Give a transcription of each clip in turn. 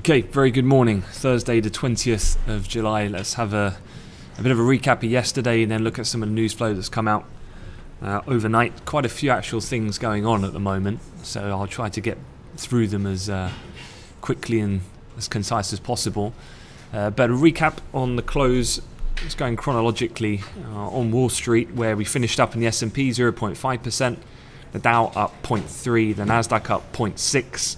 Okay, very good morning. Thursday the 20th of July. Let's have a bit of a recap of yesterday and then look at some of the news flow that's come out overnight. Quite a few actual things going on at the moment, so I'll try to get through them as quickly and as concise as possible. But a recap on the close, it's going chronologically on Wall Street, where we finished up in the S&P 0.5%, the Dow up 0.3%, the Nasdaq up 0.6%,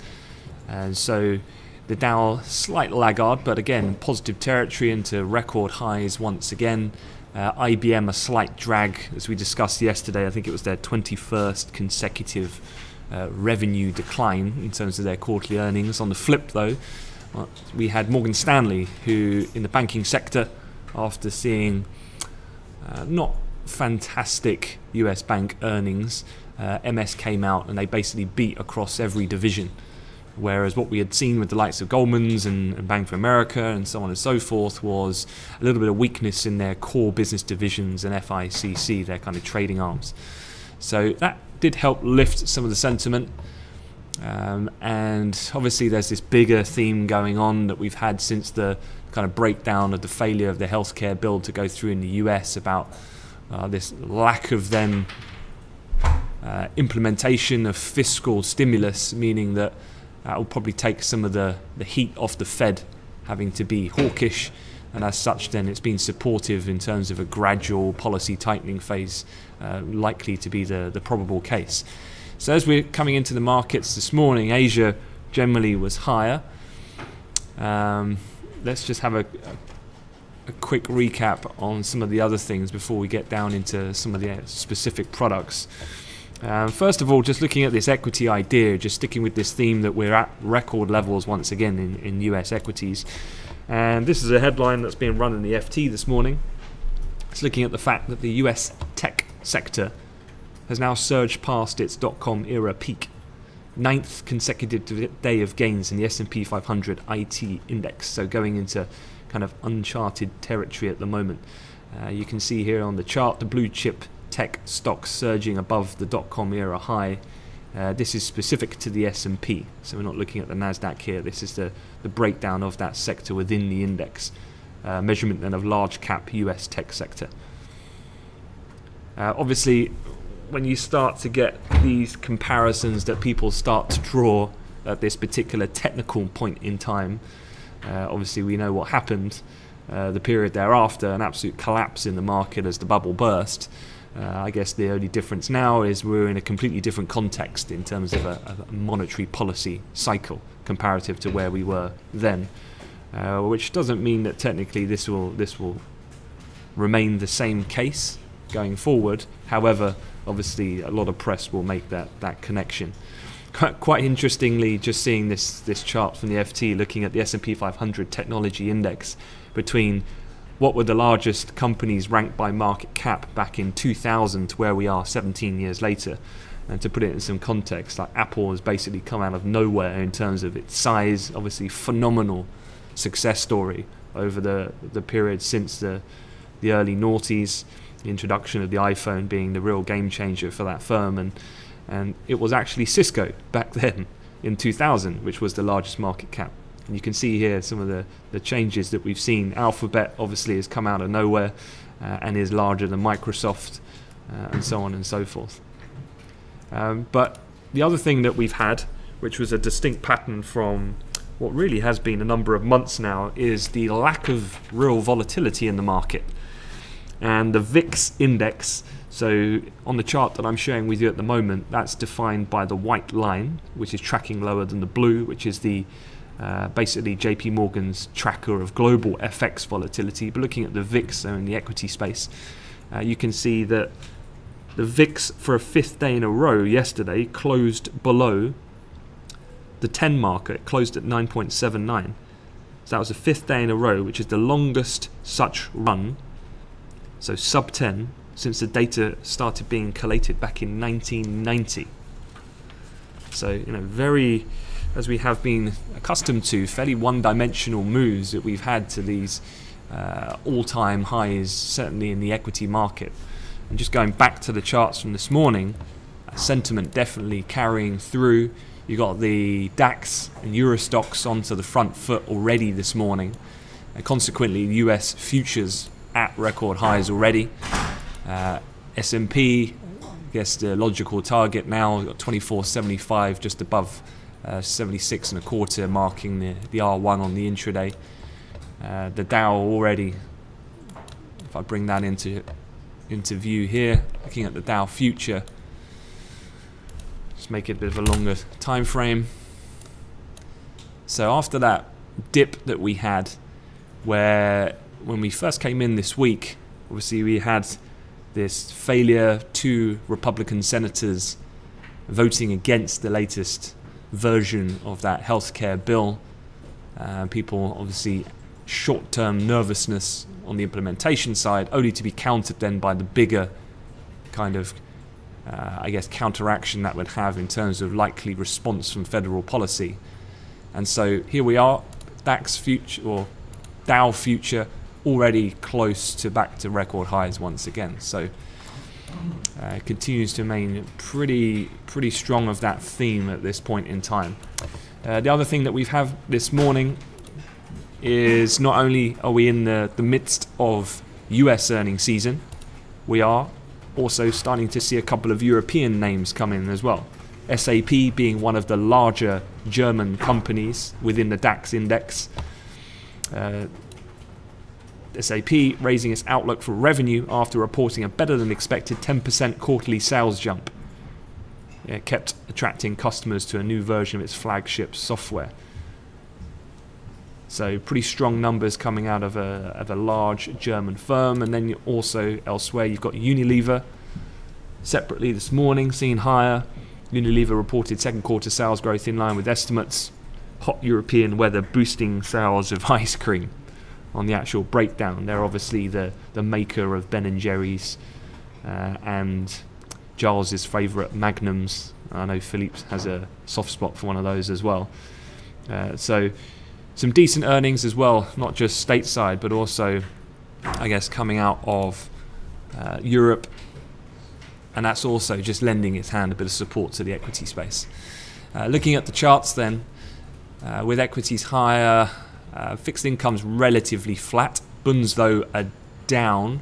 and so the Dow, slight laggard, but again, positive territory into record highs once again. IBM, a slight drag, as we discussed yesterday. I think it was their 21st consecutive revenue decline in terms of their quarterly earnings. On the flip, though, we had Morgan Stanley, who, in the banking sector, after seeing not fantastic US bank earnings, MS came out and they basically beat across every division. Whereas what we had seen with the likes of Goldman's and Bank of America and so on and so forth was a little bit of weakness in their core business divisions and FICC, their kind of trading arms. So that did help lift some of the sentiment. And obviously there's this bigger theme going on that we've had since the kind of breakdown of the failure of the healthcare bill to go through in the US about this lack of then implementation of fiscal stimulus, meaning that that will probably take some of the heat off the Fed having to be hawkish, and as such then it's been supportive in terms of a gradual policy tightening phase, likely to be the probable case. So as we're coming into the markets this morning, Asia generally was higher. Let's just have a quick recap on some of the other things before we get down into some of the specific products. First of all, just looking at this equity idea, just sticking with this theme that we're at record levels once again in US equities. And this is a headline that's being run in the FT this morning. It's looking at the fact that the US tech sector has now surged past its dot-com era peak. 9th consecutive day of gains in the S&P 500 IT index, so going into kind of uncharted territory at the moment. You can see here on the chart the blue chip tech stocks surging above the dot-com era high. This is specific to the S&P, so we're not looking at the Nasdaq here. This is the breakdown of that sector within the index, measurement then of large cap US tech sector. Obviously, when you start to get these comparisons that people start to draw at this particular technical point in time, obviously we know what happened the period thereafter, an absolute collapse in the market as the bubble burst. I guess the only difference now is we're in a completely different context in terms of a monetary policy cycle comparative to where we were then, which doesn't mean that technically this will remain the same case going forward. However, obviously a lot of press will make that connection. Quite interestingly, just seeing this chart from the FT looking at the S&P 500 technology index between what were the largest companies ranked by market cap back in 2000 to where we are 17 years later. And to put it in some context, like Apple has basically come out of nowhere in terms of its size. Obviously phenomenal success story over the period since the early noughties, the introduction of the iPhone being the real game changer for that firm, and it was actually Cisco back then in 2000 which was the largest market cap. And you can see here some of the changes that we've seen. Alphabet obviously has come out of nowhere and is larger than Microsoft, and so on and so forth. But the other thing that we've had, which was a distinct pattern from what really has been a number of months now, is the lack of real volatility in the market. And the VIX index, so on the chart that I'm sharing with you at the moment, that's defined by the white line, which is tracking lower than the blue, which is the basically JP Morgan's tracker of global FX volatility. But looking at the VIX, so in the equity space, you can see that the VIX for a 5th day in a row yesterday closed below the 10 marker. It closed at 9.79. So that was the 5th day in a row, which is the longest such run, so sub 10, since the data started being collated back in 1990. So, you know, very, as we have been accustomed to, fairly one-dimensional moves that we've had to these all-time highs, certainly in the equity market. And just going back to the charts from this morning, sentiment definitely carrying through. You got the DAX and Eurostoxx onto the front foot already this morning, and consequently US futures at record highs already. S&P, I guess the logical target now, got 24.75, just above 76.25, marking the R1 on the intraday. The Dow already, if I bring that into view here, looking at the Dow future, just make it a bit of a longer time frame. So after that dip that we had, where when we first came in this week, obviously we had this failure, 2 Republican senators voting against the latest version of that healthcare bill. People obviously short-term nervousness on the implementation side, only to be countered then by the bigger kind of I guess counteraction that would have in terms of likely response from federal policy. And so here we are, DAX future, or Dow future, already close to back to record highs once again. So it continues to remain pretty strong of that theme at this point in time. The other thing that we've had this morning is not only are we in the midst of US earnings season, we are also starting to see a couple of European names come in as well. SAP being one of the larger German companies within the DAX index. SAP raising its outlook for revenue after reporting a better than expected 10% quarterly sales jump. It kept attracting customers to a new version of its flagship software. So pretty strong numbers coming out of a large German firm. And then also elsewhere you've got Unilever separately this morning, seen higher. Unilever reported second quarter sales growth in line with estimates. Hot European weather boosting sales of ice cream. On the actual breakdown, they're obviously the maker of Ben & Jerry's and Giles's favourite Magnums. I know Philippe has a soft spot for one of those as well. So some decent earnings as well, not just stateside, but also, I guess, coming out of Europe. And that's also just lending its hand a bit of support to the equity space. Looking at the charts then, with equities higher, fixed income's relatively flat. Bunds, though, are down.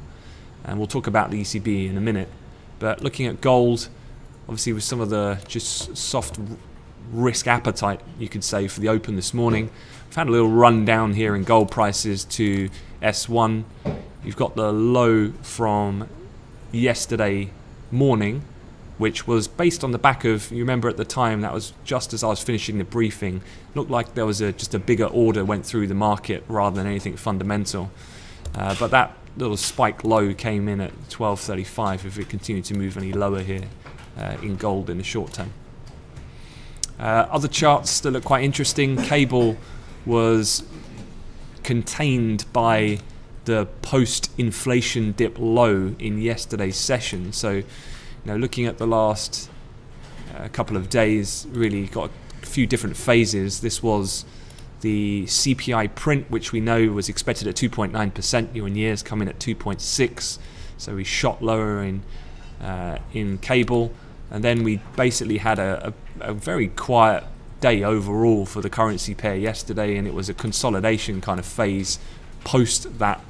And we'll talk about the ECB in a minute. But looking at gold, obviously with some of the just soft risk appetite, you could say, for the open this morning. We've had a little run down here in gold prices to S1. You've got the low from yesterday morning, which was based on the back of, you remember at the time, that was just as I was finishing the briefing, looked like there was just a bigger order went through the market rather than anything fundamental. But that little spike low came in at 12.35 if it continued to move any lower here in gold in the short term. Other charts that look quite interesting. Cable was contained by the post-inflation dip low in yesterday's session. So, you know, looking at the last couple of days, really got a few different phases. This was the CPI print, which we know was expected at 2.9% year on year, is coming at 2.6. So we shot lower in cable, and then we basically had a very quiet day overall for the currency pair yesterday, and it was a consolidation kind of phase post that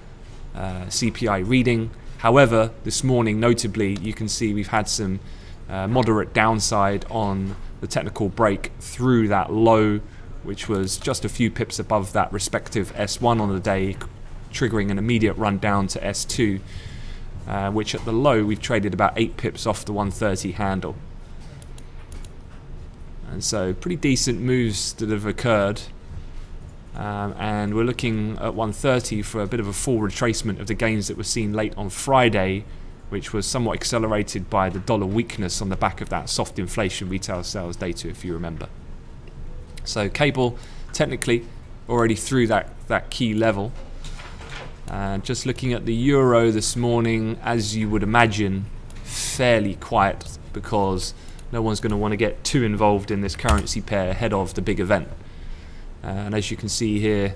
CPI reading. However, this morning, notably, you can see we've had some moderate downside on the technical break through that low, which was just a few pips above that respective S1 on the day, triggering an immediate run down to S2, which at the low we've traded about 8 pips off the 130 handle. And so pretty decent moves that have occurred. And we're looking at 130 for a bit of a full retracement of the gains that were seen late on Friday, which was somewhat accelerated by the dollar weakness on the back of that soft inflation retail sales data, if you remember. So cable technically already through that key level. Just looking at the euro this morning, as you would imagine, fairly quiet, because no one's going to want to get too involved in this currency pair ahead of the big event. And as you can see here,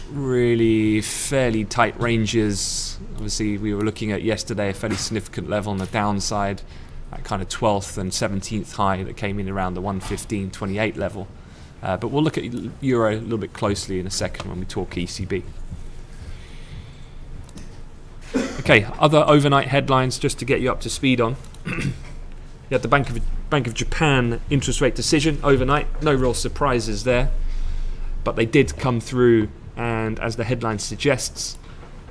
really fairly tight ranges. Obviously we were looking at yesterday a fairly significant level on the downside. that kind of 12th and 17th high that came in around the 115.28 level. But we'll look at euro a little bit closely in a second when we talk ECB. Okay, other overnight headlines just to get you up to speed on. You had the Bank of Japan interest rate decision overnight. No real surprises there, but they did come through, and as the headline suggests,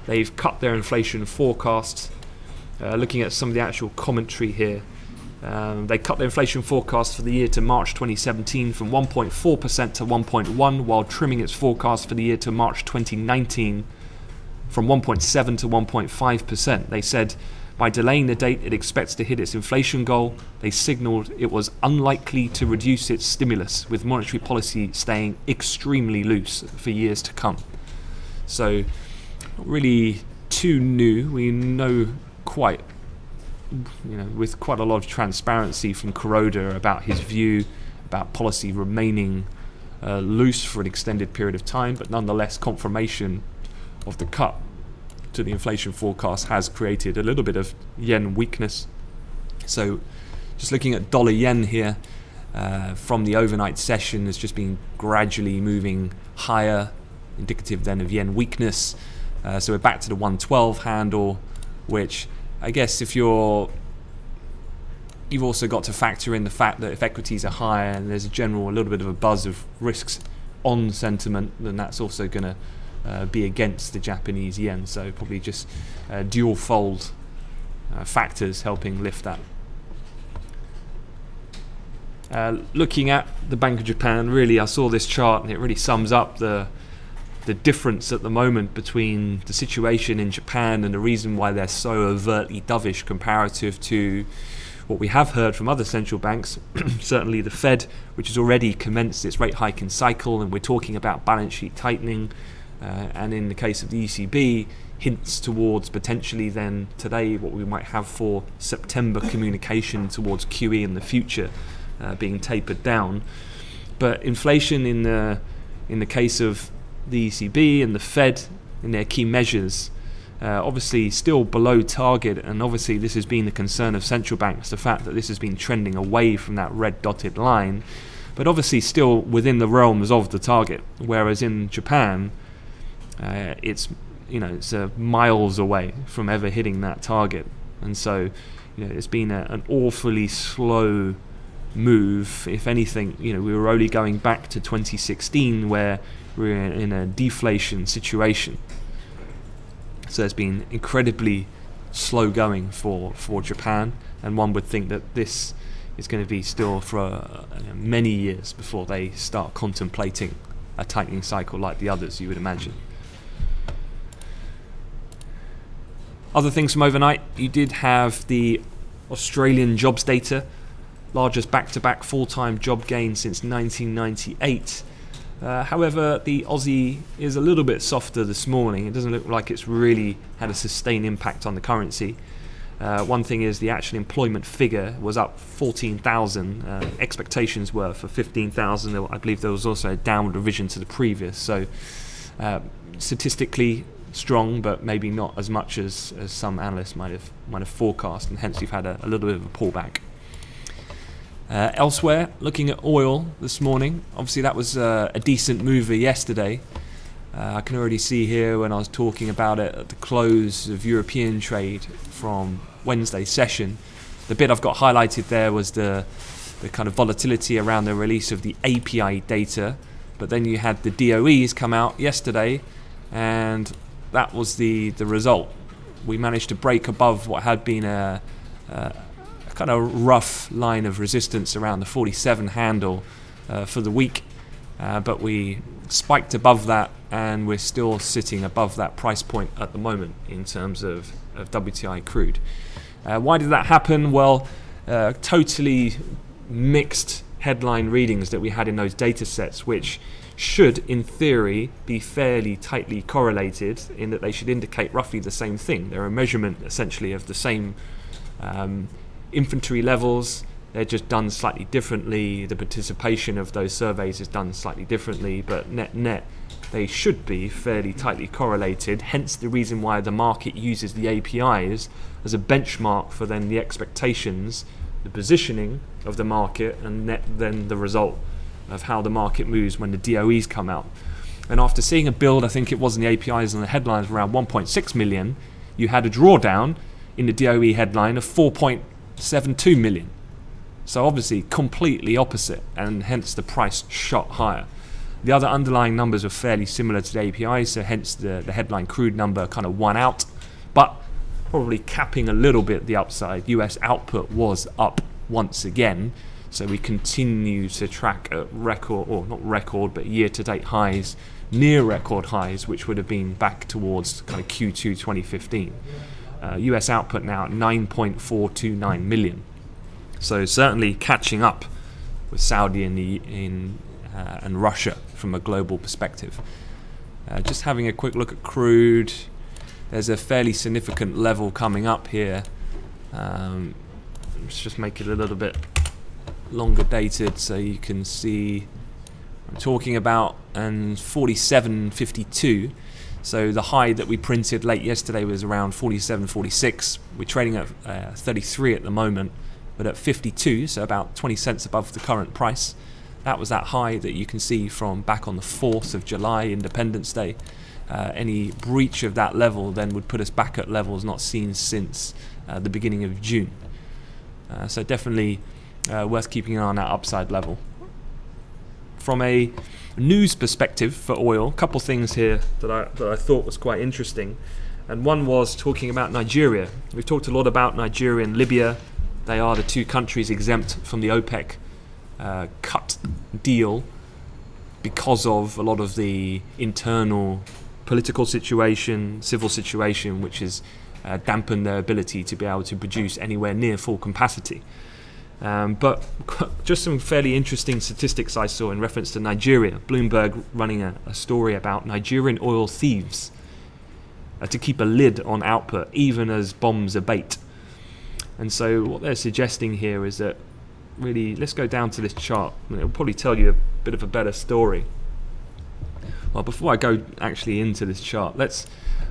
they've cut their inflation forecast. Looking at some of the actual commentary here, they cut their inflation forecast for the year to March 2017 from 1.4% to 1.1%, while trimming its forecast for the year to March 2019 from 1.7% to 1.5%. They said by delaying the date it expects to hit its inflation goal. They signalled it was unlikely to reduce its stimulus, with monetary policy staying extremely loose for years to come. So not really too new. We know quite, with quite a lot of transparency from Kuroda about his view about policy remaining loose for an extended period of time, but nonetheless confirmation of the cut to the inflation forecast has created a little bit of yen weakness. So just looking at dollar yen here, from the overnight session has just been gradually moving higher, indicative then of yen weakness. So we're back to the 112 handle, which I guess if you've also got to factor in the fact that if equities are higher and there's a little bit of a buzz of risks on sentiment, then that's also going to be against the Japanese yen. So probably just dual fold factors helping lift that. Looking at the Bank of Japan, really I saw this chart and it really sums up the difference at the moment between the situation in Japan and the reason why they're so overtly dovish comparative to what we have heard from other central banks. Certainly the Fed, which has already commenced its rate hiking cycle, and we're talking about balance sheet tightening, and in the case of the ECB, hints towards potentially then today what we might have for September communication towards QE in the future being tapered down. But inflation in the case of the ECB and the Fed in their key measures, obviously still below target, and obviously this has been the concern of central banks, the fact that this has been trending away from that red dotted line, but obviously still within the realms of the target, whereas in Japan it's miles away from ever hitting that target. And so it's been an awfully slow move. If anything, we were only going back to 2016 where we were in a deflation situation. So it's been incredibly slow going for Japan, and one would think that this is going to be still for many years before they start contemplating a tightening cycle like the others, you would imagine. Other things from overnight, you did have the Australian jobs data, largest back-to-back full-time job gain since 1998. However, the Aussie is a little bit softer this morning. It doesn't look like it's really had a sustained impact on the currency. One thing is the actual employment figure was up 14,000. Expectations were for 15,000. I believe there was also a downward revision to the previous. So statistically strong, but maybe not as much as some analysts might have forecast, and hence you've had a little bit of a pullback. Elsewhere, looking at oil this morning, obviously that was a decent mover yesterday. I can already see here when I was talking about it at the close of European trade from Wednesday's session, the bit I've got highlighted there was the kind of volatility around the release of the API data, but then you had the DOEs come out yesterday, and that was the result. We managed to break above what had been a kind of rough line of resistance around the 47 handle for the week, but we spiked above that, and we're still sitting above that price point at the moment in terms of WTI crude. Why did that happen? Well, totally mixed headline readings that we had in those data sets, which should in theory be fairly tightly correlated in that they should indicate roughly the same thing. They're a measurement essentially of the same inventory levels. They're just done slightly differently. The participation of those surveys is done slightly differently, but net they should be fairly tightly correlated, hence the reason why the market uses the APIs as a benchmark for then the expectations the positioning of the market, and then the result of how the market moves when the DOEs come out. And after seeing a build, I think it was in the APIs and the headlines around 1.6 million, you had a drawdown in the DOE headline of 4.72 million. So obviously completely opposite, and hence the price shot higher. The other underlying numbers were fairly similar to the API, so hence the headline crude number kind of won out, but probably capping a little bit the upside. US output was up once again, so we continue to track at record, or not record, but year-to-date highs, near record highs, which would have been back towards kind of Q2 2015. US output now at 9.429 million. So certainly catching up with Saudi and Russia from a global perspective. Just having a quick look at crude, there's a fairly significant level coming up here. Let's just make it a little bit longer dated so you can see what I'm talking about, and 47.52. So the high that we printed late yesterday was around 47.46. We're trading at 33 at the moment, but at 52, so about 20 cents above the current price. That was that high that you can see from back on the 4th of July, Independence Day. Any breach of that level then would put us back at levels not seen since the beginning of June. So definitely worth keeping an eye on that upside level. From a news perspective for oil, a couple things here that I thought was quite interesting. And one was talking about Nigeria. We've talked a lot about Nigeria and Libya. They are the two countries exempt from the OPEC cut deal because of a lot of the internal political situation, civil situation, which has dampened their ability to be able to produce anywhere near full capacity. But just some fairly interesting statistics I saw in reference to Nigeria. Bloomberg running a story about Nigerian oil thieves to keep a lid on output even as bombs abate. And so what they're suggesting here is that really, let's go down to this chart and it'll probably tell you a bit of a better story. Well, before I go actually into this chart,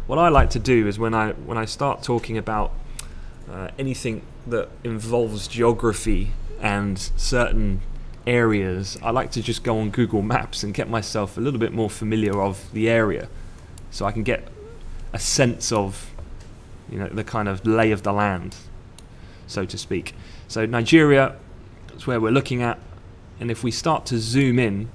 what I like to do is when I start talking about anything that involves geography and certain areas, I like to just go on Google Maps and get myself a little bit more familiar of the area, so I can get a sense of, you know, the kind of lay of the land, so to speak. So Nigeria is where we're looking at, and if we start to zoom in,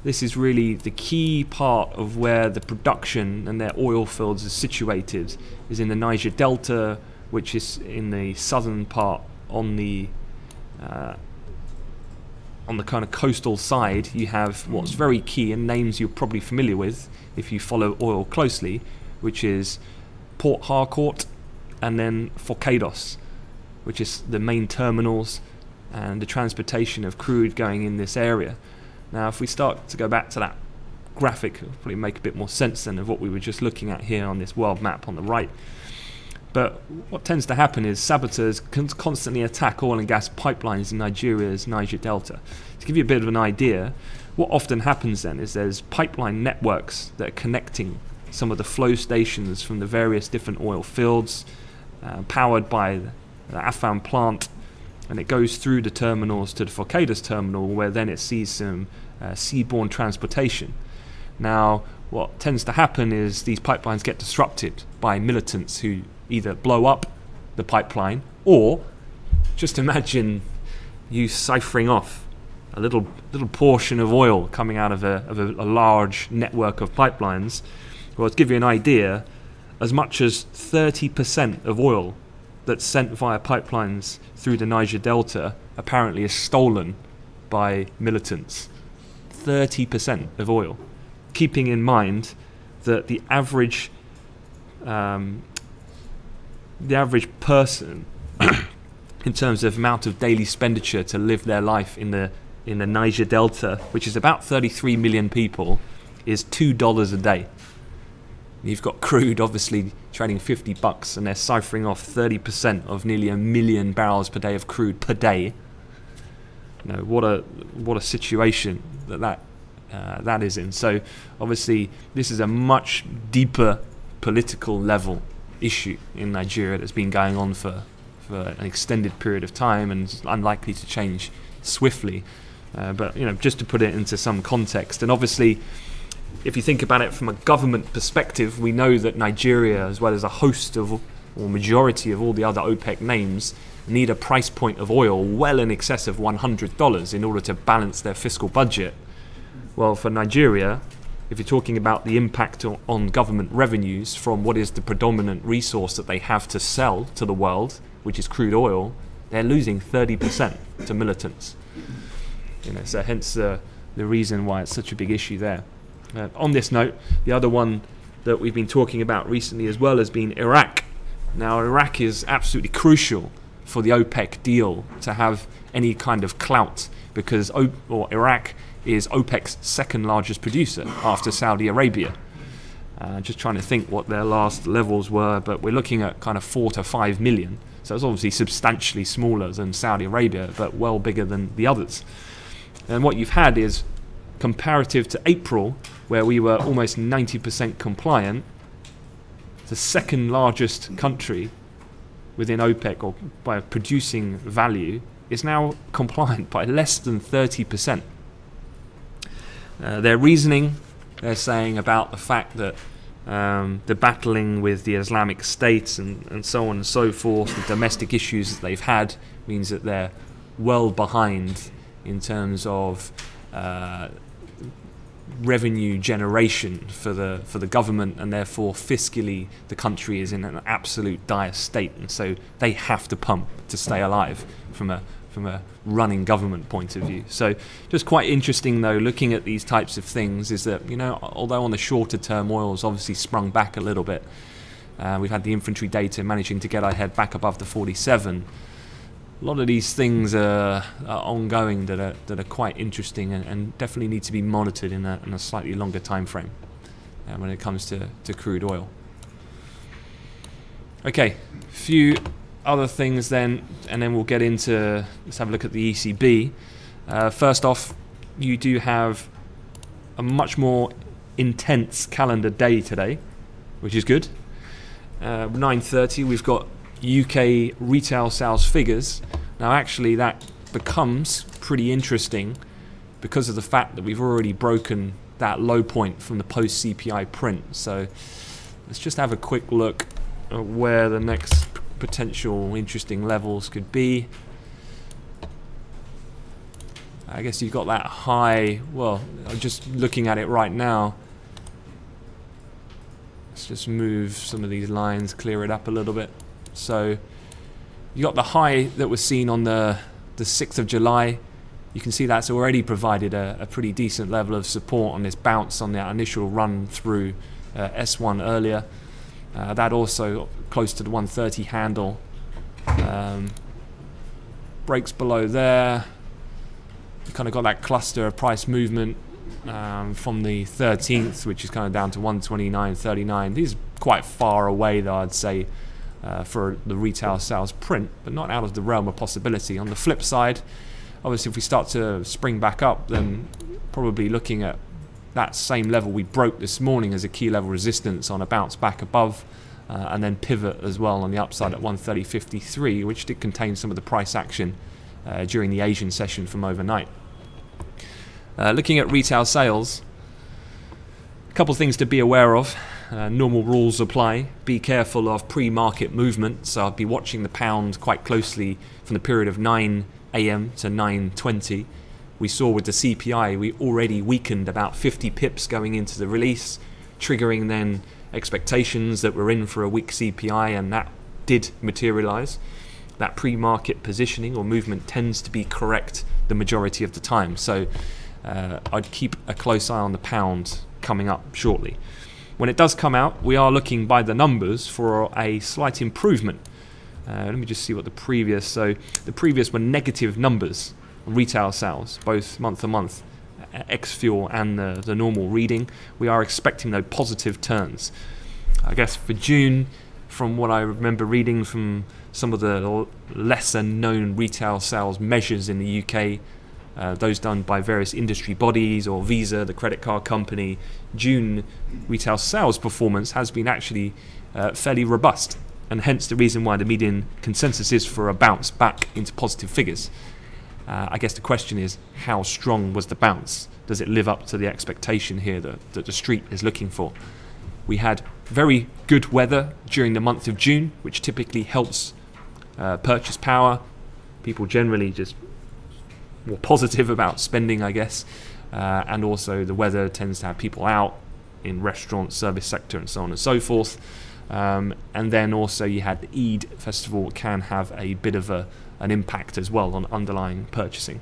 this is really the key part of where the production and their oil fields are situated, is in the Niger Delta, which is in the southern part on the kind of coastal side. You have what's very key, and names you're probably familiar with if you follow oil closely, which is Port Harcourt and then Forcados, which is the main terminals and the transportation of crude going in this area. Now if we start to go back to that graphic, it'll probably make a bit more sense then of what we were just looking at here on this world map on the right. But what tends to happen is saboteurs constantly attack oil and gas pipelines in Nigeria's Niger Delta. To give you a bit of an idea, what often happens then is there's pipeline networks that are connecting some of the flow stations from the various different oil fields, powered by the Afan plant, and it goes through the terminals to the Forcados terminal, where then it sees some seaborne transportation. Now what tends to happen is these pipelines get disrupted by militants who either blow up the pipeline, or just imagine you ciphering off a little portion of oil coming out of a large network of pipelines. Well, to give you an idea, as much as 30% of oil that's sent via pipelines through the Niger Delta apparently is stolen by militants. 30% of oil. Keeping in mind that the average person in terms of amount of daily expenditure to live their life in the Niger Delta, which is about 33 million people, is $2 a day. You've got crude obviously trading $50, and they're ciphering off 30% of nearly 1 million barrels per day of crude per day. You know, what a situation that is in. So obviously this is a much deeper political level issue in Nigeria that's been going on for for an extended period of time and is unlikely to change swiftly. But just to put it into some context, and obviously if you think about it from a government perspective, we know that Nigeria, as well as a host of, or majority of all the other OPEC names, need a price point of oil well in excess of $100 in order to balance their fiscal budget. Well, for Nigeria, if you're talking about the impact on government revenues from what is the predominant resource that they have to sell to the world, which is crude oil, they're losing 30% to militants. So hence the reason why it's such a big issue there. On this note, the other one that we've been talking about recently as well has been Iraq. Now, Iraq is absolutely crucial for the OPEC deal to have any kind of clout, because Iraq is OPEC's second largest producer after Saudi Arabia. Just trying to think what their last levels were, but we're looking at kind of 4 to 5 million. So it's obviously substantially smaller than Saudi Arabia, but well bigger than the others. And what you've had is, comparative to April, where we were almost 90% compliant, the second largest country within OPEC, or by producing value, is now compliant by less than 30%. Their reasoning, they're saying about the fact that the battling with the Islamic State and so on and so forth, the domestic issues that they've had, means that they're well behind in terms of revenue generation for the government, and therefore fiscally the country is in an absolute dire state, and so they have to pump to stay alive from a running government point of view. So just quite interesting though, looking at these types of things, is that although on the shorter term oil's obviously sprung back a little bit, we've had the infantry data managing to get our head back above the 47. A lot of these things are ongoing that are quite interesting and definitely need to be monitored in a slightly longer time frame when it comes to crude oil. Okay, a few other things then, and then we'll get into, let's have a look at the ECB. First off, you do have a much more intense calendar day today, which is good. 9:30, we've got UK retail sales figures. Now actually that becomes pretty interesting because of the fact that we've already broken that low point from the post CPI print. So let's just have a quick look at where the next potential interesting levels could be. I guess you've got that high, well, I'm just looking at it right now. Let's just move some of these lines, clear it up a little bit. So you got the high that was seen on the 6th of July. You can see that's already provided a pretty decent level of support on this bounce on that initial run through S1 earlier. That also close to the 130 handle. Breaks below there. You kind of got that cluster of price movement from the 13th, which is kind of down to 129.39. These are quite far away though, I'd say, for the retail sales print, but not out of the realm of possibility. On the flip side, obviously if we start to spring back up, then probably looking at that same level we broke this morning as a key level resistance on a bounce back above, and then pivot as well on the upside at 130.53, which did contain some of the price action during the Asian session from overnight. Looking at retail sales, a couple of things to be aware of. Normal rules apply. Be careful of pre-market movement, so I'll be watching the pound quite closely from the period of 9 AM to 9:20. We saw with the CPI, we already weakened about 50 pips going into the release, triggering then expectations that we're in for a weak CPI, and that did materialize. That pre-market positioning or movement tends to be correct the majority of the time, so I'd keep a close eye on the pound coming up shortly. When it does come out, we are looking by the numbers for a slight improvement. Let me just see what the previous, so the previous were negative numbers on retail sales, both month to month, ex-fuel and the normal reading. We are expecting those positive turns. I guess for June, from what I remember reading from some of the lesser known retail sales measures in the UK, those done by various industry bodies or Visa, the credit card company, June retail sales performance has been actually fairly robust. and hence the reason why the median consensus is for a bounce back into positive figures. I guess the question is, how strong was the bounce? Does it live up to the expectation here that the street is looking for? We had very good weather during the month of June, which typically helps purchase power. People generally just more positive about spending, I guess. And also the weather tends to have people out in restaurants, service sector, and so on and so forth. And then also you had the Eid festival, can have a bit of an impact as well on underlying purchasing.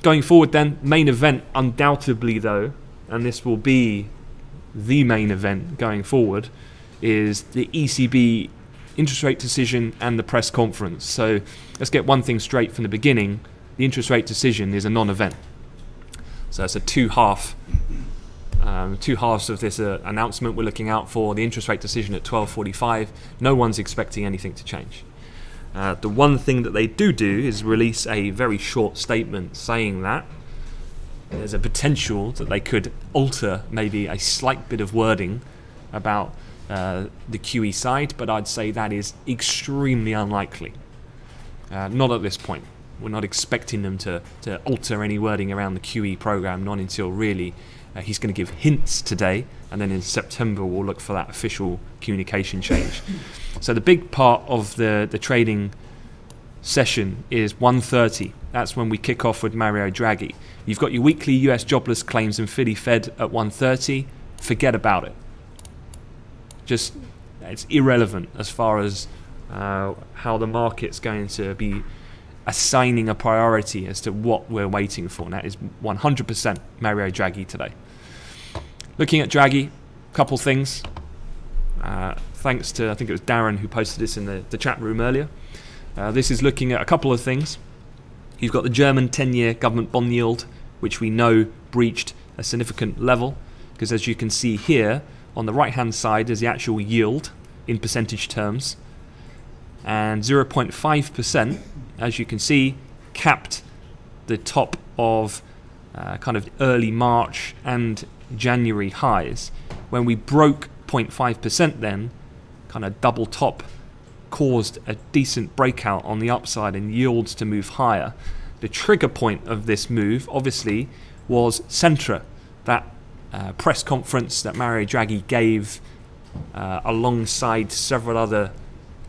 Going forward then, main event undoubtedly though, and this will be the main event going forward, is the ECB interest rate decision and the press conference. So let's get one thing straight from the beginning. The interest rate decision is a non-event. So it's a two halves of this announcement we're looking out for. The interest rate decision at 12:45. No one's expecting anything to change. The one thing that they do is release a very short statement saying that there's a potential that they could alter maybe a slight bit of wording about the QE side, but I'd say that is extremely unlikely. Not at this point. We're not expecting them to alter any wording around the QE program, not until really he's going to give hints today, and then in September we'll look for that official communication change. So the big part of the trading session is 1:30. That's when we kick off with Mario Draghi. You've got your weekly US jobless claims and Philly Fed at 1:30. Forget about it. Just, it's irrelevant as far as how the market's going to be assigning a priority as to what we're waiting for. And that is 100% Mario Draghi today. Looking at Draghi, a couple things. Thanks to, I think it was Darren who posted this in the chat room earlier. This is looking at a couple of things. You've got the German 10-year government bond yield, which we know breached a significant level, because as you can see here, on the right-hand side is the actual yield in percentage terms. And 0.5%, as you can see, capped the top of kind of early March and January highs. When we broke 0.5% then, kind of double top, caused a decent breakout on the upside and yields to move higher. The trigger point of this move, obviously, was Centra, that press conference that Mario Draghi gave alongside several other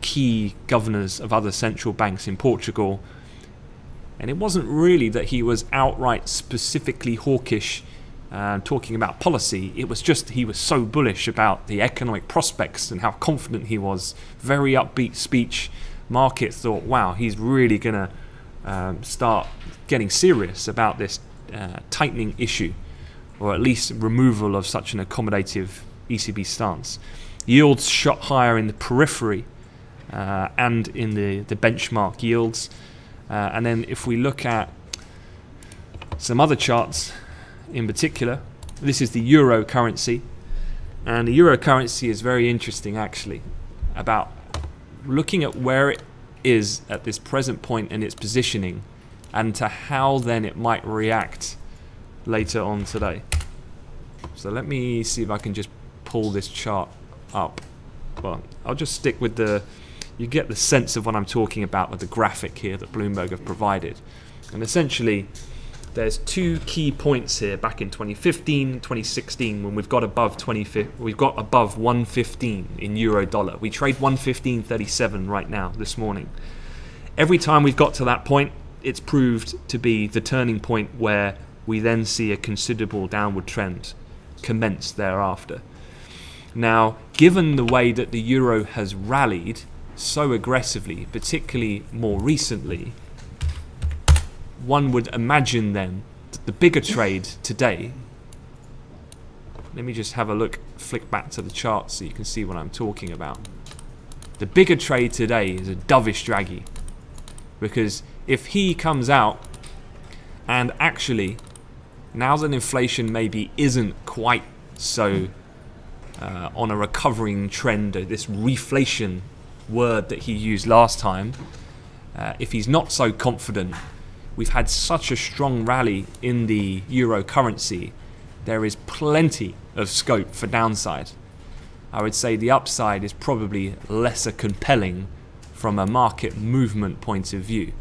key governors of other central banks in Portugal. And it wasn't really that he was outright specifically hawkish talking about policy. It was just he was so bullish about the economic prospects and how confident he was. Very upbeat speech. Market thought, wow, he's really going to start getting serious about this tightening issue, or at least removal of such an accommodative ECB stance. Yields shot higher in the periphery and in the benchmark yields. And then if we look at some other charts in particular, this is the euro currency. And the euro currency is very interesting actually, about looking at where it is at this present point in its positioning and to how then it might react later on today. So let me see if I can just pull this chart up. Well, I'll just stick with you get the sense of what I'm talking about with the graphic here that Bloomberg have provided. And essentially, there's two key points here back in 2015, 2016, when we've got above 115 in euro dollar. We trade 115.37 right now, this morning. Every time we've got to that point, it's proved to be the turning point where we then see a considerable downward trend commence thereafter. Now, given the way that the euro has rallied so aggressively, particularly more recently, one would imagine then that the bigger trade today, let me just have a look, flick back to the chart so you can see what I'm talking about. The bigger trade today is a dovish Draghi, because if he comes out and actually, now that inflation maybe isn't quite so on a recovering trend, this reflation word that he used last time, if he's not so confident, we've had such a strong rally in the euro currency, there is plenty of scope for downside. I would say the upside is probably lesser compelling from a market movement point of view.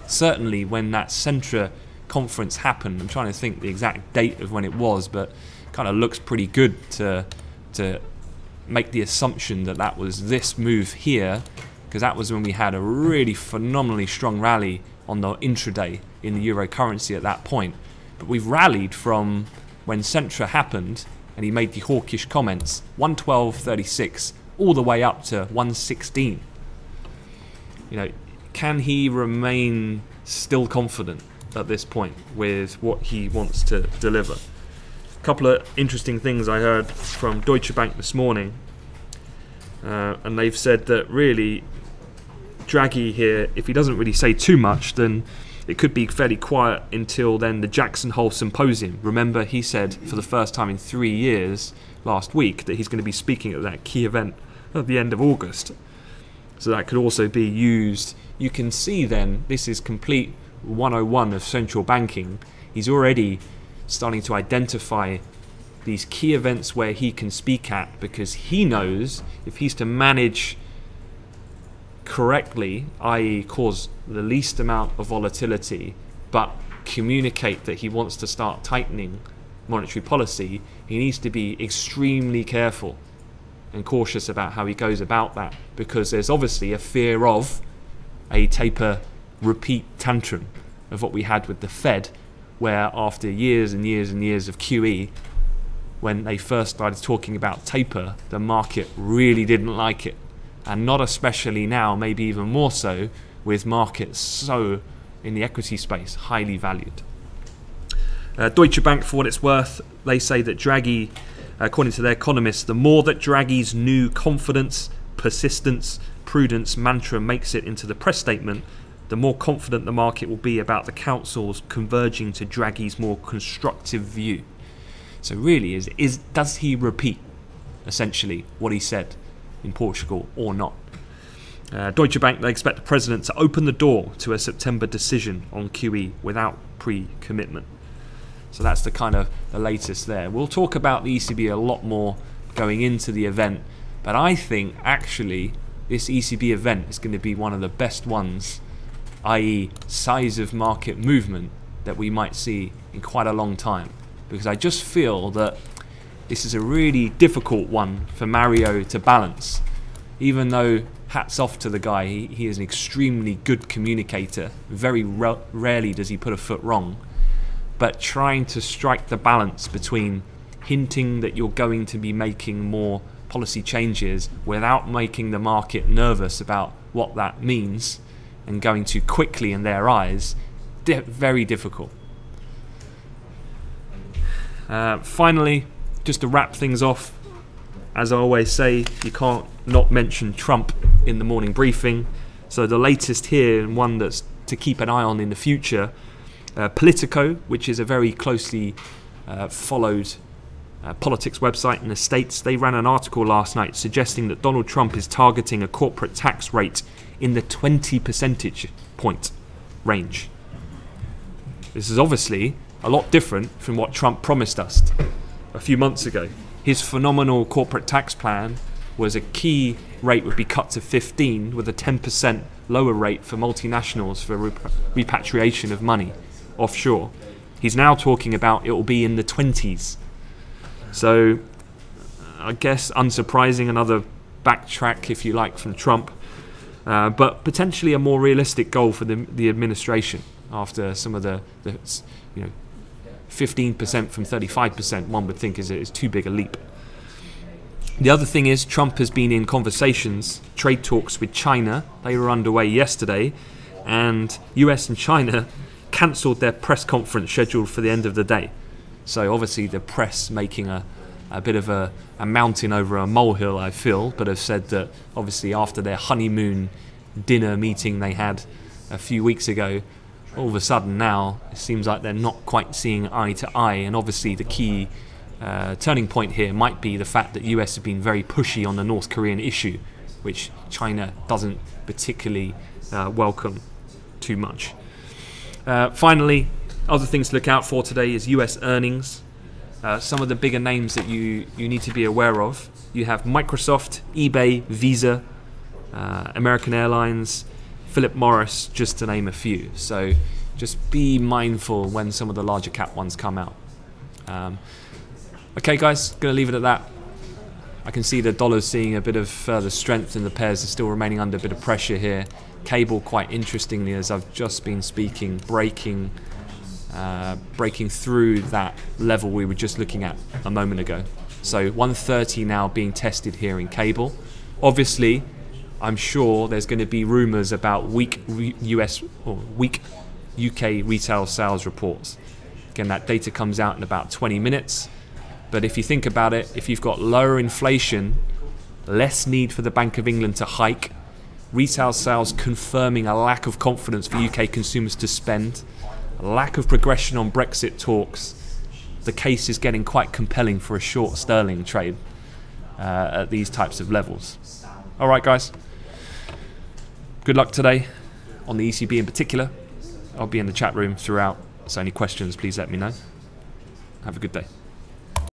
Certainly when that Centra conference happened, I'm trying to think the exact date of when it was, but kind of looks pretty good to make the assumption that that was this move here, because that was when we had a really phenomenally strong rally on the intraday in the euro currency at that point. But we've rallied from when Centra happened and he made the hawkish comments, 112.36 all the way up to 116. You know, can he remain still confident at this point with what he wants to deliver? A couple of interesting things I heard from Deutsche Bank this morning, and they've said that really Draghi here, if he doesn't really say too much, then it could be fairly quiet until then the Jackson Hole Symposium. Remember, he said for the first time in 3 years last week that he's going to be speaking at that key event at the end of August. So that could also be used. You can see then this is complete 101 of central banking. He's already starting to identify these key events where he can speak at, because he knows if he's to manage correctly, i.e. cause the least amount of volatility, but communicate that he wants to start tightening monetary policy, he needs to be extremely careful and cautious about how he goes about that, because there's obviously a fear of a taper repeat tantrum of what we had with the Fed, where after years and years and years of QE, when they first started talking about taper, the market really didn't like it. And not especially now, maybe even more so, with markets so, in the equity space, highly valued. Deutsche Bank, for what it's worth, they say that Draghi, according to their economists, the more that Draghi's new confidence, persistence, prudence mantra makes it into the press statement, the more confident the market will be about the council's converging to Draghi's more constructive view. So really, does he repeat, essentially, what he said in Portugal or not? Deutsche Bank, they expect the president to open the door to a September decision on QE without pre-commitment. So that's the kind of the latest there. We'll talk about the ECB a lot more going into the event, but I think actually this ECB event is going to be one of the best ones, i.e. size of market movement, that we might see in quite a long time, because I just feel that this is a really difficult one for Mario to balance. Even though, hats off to the guy, he is an extremely good communicator, very rarely does he put a foot wrong, but trying to strike the balance between hinting that you're going to be making more policy changes without making the market nervous about what that means and going too quickly in their eyes, very difficult. Finally, just to wrap things off, as I always say, you can't not mention Trump in the morning briefing. So the latest here, and one that's to keep an eye on in the future, Politico, which is a very closely followed politics website in the States, they ran an article last night suggesting that Donald Trump is targeting a corporate tax rate in the 20 percentage point range. This is obviously a lot different from what Trump promised us a few months ago. His phenomenal corporate tax plan was a key rate would be cut to 15 with a 10% lower rate for multinationals for repatriation of money offshore. He's now talking about it will be in the 20s. So I guess unsurprising, another backtrack if you like from Trump, but potentially a more realistic goal for the administration after some of the 15% from 35%, one would think is too big a leap. The other thing is Trump has been in conversations, trade talks with China. They were underway yesterday, and US and China cancelled their press conference scheduled for the end of the day. So obviously the press making a bit of a mountain over a molehill, I feel, but have said that obviously after their honeymoon dinner meeting they had a few weeks ago, all of a sudden now it seems like they're not quite seeing eye to eye, and obviously the key turning point here might be the fact that US have been very pushy on the North Korean issue, which China doesn't particularly welcome too much. Finally, other things to look out for today is US earnings. Some of the bigger names that you need to be aware of. You have Microsoft, eBay, Visa, American Airlines, Philip Morris, just to name a few. So just be mindful when some of the larger cap ones come out. Okay guys, gonna leave it at that. I can see the dollar's seeing a bit of further strength, and the pairs are still remaining under a bit of pressure here. Cable, quite interestingly, as I've just been speaking, breaking through that level we were just looking at a moment ago. So 130 now being tested here in cable. Obviously, I'm sure there's going to be rumours about weak US or weak UK retail sales reports. Again, that data comes out in about 20 minutes. But if you think about it, if you've got lower inflation, less need for the Bank of England to hike, retail sales confirming a lack of confidence for UK consumers to spend, a lack of progression on Brexit talks, the case is getting quite compelling for a short sterling trade at these types of levels. All right, guys. Good luck today on the ECB in particular. I'll be in the chat room throughout, so any questions, please let me know. Have a good day.